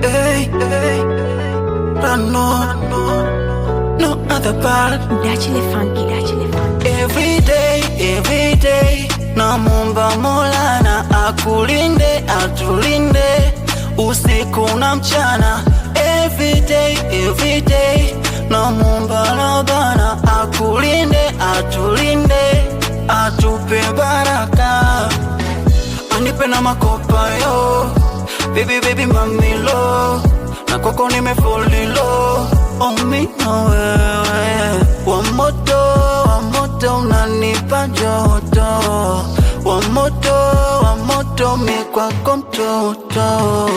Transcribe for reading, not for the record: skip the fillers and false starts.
hey, hey. No other part. Dachile funky. Every day namwomba Mola na akulinde, atulinde usiku na mchana. Every day namwomba Rabbana akulinde, atulinde, atupe baraka, anipe na makopa yo. Baby mamilo, na kwako nimefolilo. Oh mi na wewe, wa moto unanipa joto, wa moto mi kwako mtoto.